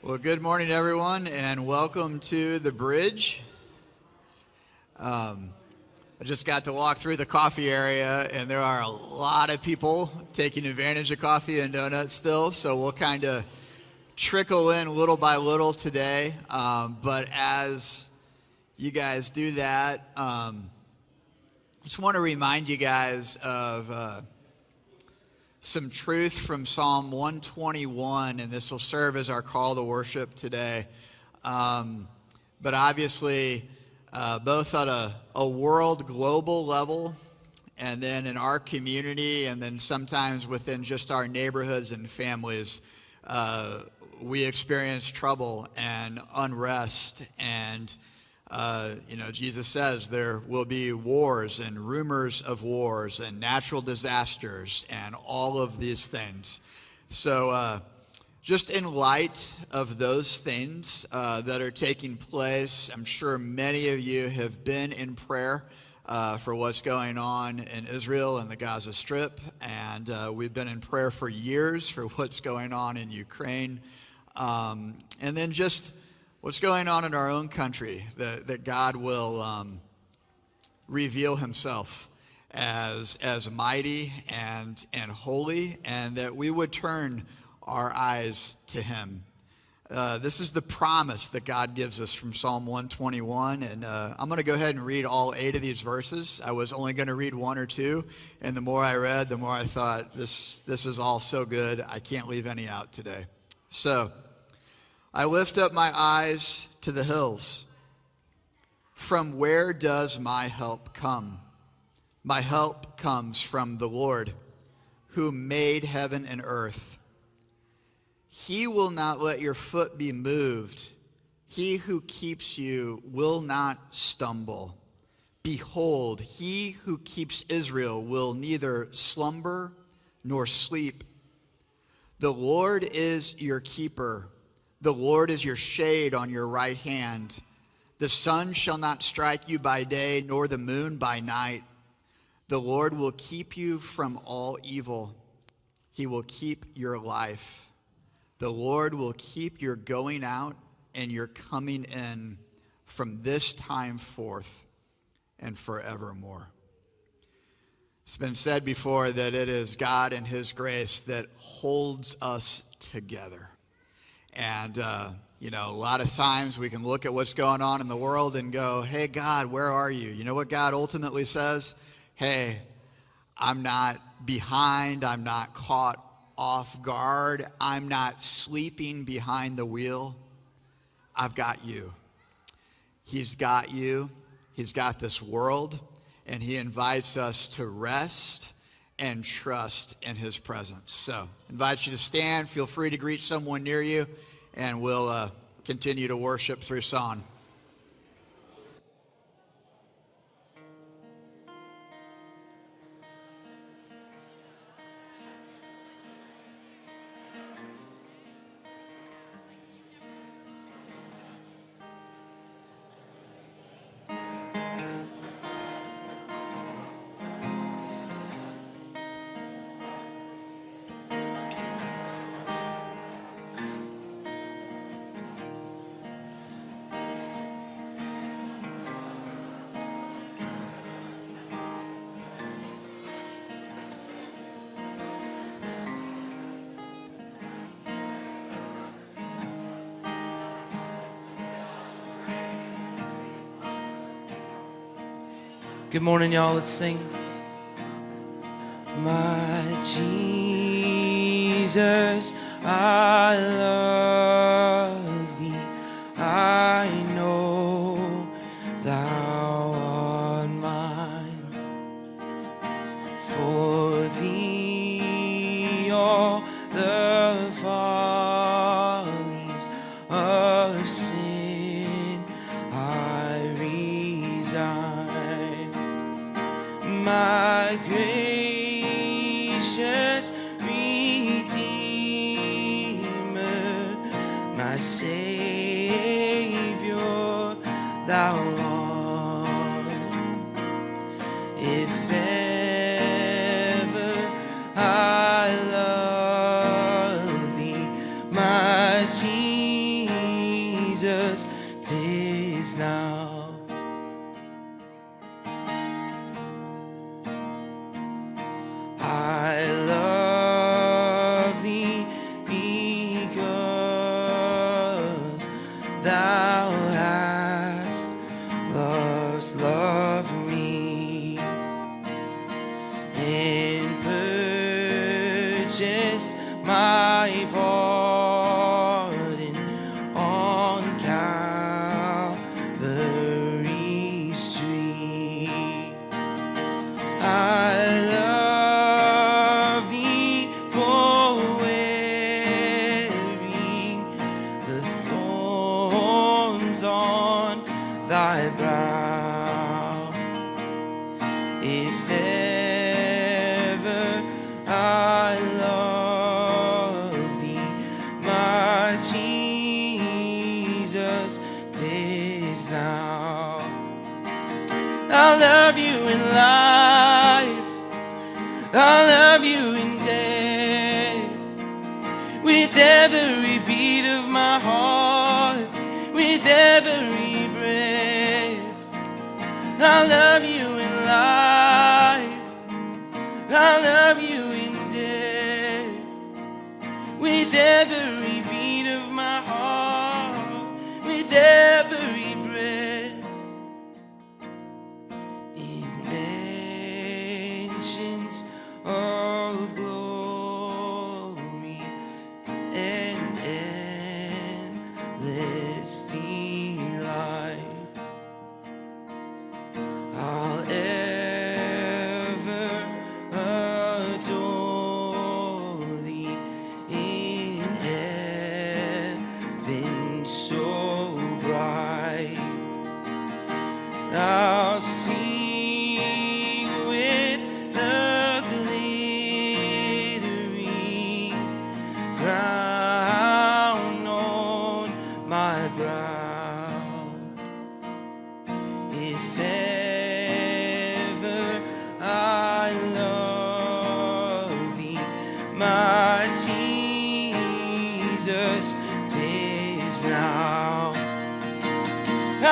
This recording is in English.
Well, good morning, everyone, and welcome to the Bridge. I just got to walk through the coffee area, and there are a lot of people taking advantage of coffee and donuts still, so we'll kind of trickle in little by little today. But as you guys do that, I just want to remind you guys of some truth from Psalm 121, and this will serve as our call to worship today. But obviously, both at a world global level, and then in our community, and then sometimes within just our neighborhoods and families, we experience trouble and unrest. And Jesus says there will be wars and rumors of wars and natural disasters and all of these things. So just in light of those things that are taking place, I'm sure many of you have been in prayer for what's going on in Israel and the Gaza Strip. And we've been in prayer for years for what's going on in Ukraine. And then just what's going on in our own country, that God will reveal himself as mighty and holy, and that we would turn our eyes to him. This is the promise that God gives us from Psalm 121, and I'm going to go ahead and read all 8 of these verses. I was only going to read 1 or 2, and the more I read, the more I thought, this is all so good, I can't leave any out today. So, I lift up my eyes to the hills. From where does my help come? My help comes from the Lord, who made heaven and earth. He will not let your foot be moved. He who keeps you will not stumble. Behold, he who keeps Israel will neither slumber nor sleep. The Lord is your keeper. The Lord is your shade on your right hand. The sun shall not strike you by day, nor the moon by night. The Lord will keep you from all evil. He will keep your life. The Lord will keep your going out and your coming in from this time forth and forevermore. It's been said before that it is God and his grace that holds us together. And, a lot of times we can look at what's going on in the world and go, hey, God, where are you? You know what God ultimately says? Hey, I'm not behind. I'm not caught off guard. I'm not sleeping behind the wheel. I've got you. He's got you. He's got this world. And he invites us to rest and trust in his presence. So I invite you to stand. Feel free to greet someone near you, and we'll continue to worship through song. Good morning, y'all. Let's sing. My Jesus, I love thee. I know thou art mine. For thee all the follies of sin I resign. My gracious Redeemer, my Savior, thou art. If ever I love thee, my Jesus, purchased my pardon on Calvary's tree. I love thee for wearing the thorns on thy brow. If ever I love thee, my Jesus, 'tis now. I love you in life, I love you in death, with every beat of my heart, with every breath. I love you in life, I love you in death, with every beat of my heart, with every breath. Mansions of glory and endless delight, I'll ever adore thee in heaven so bright. I'll sing with the glittering crown on my brow. If ever I love thee, my Jesus, 'tis now. I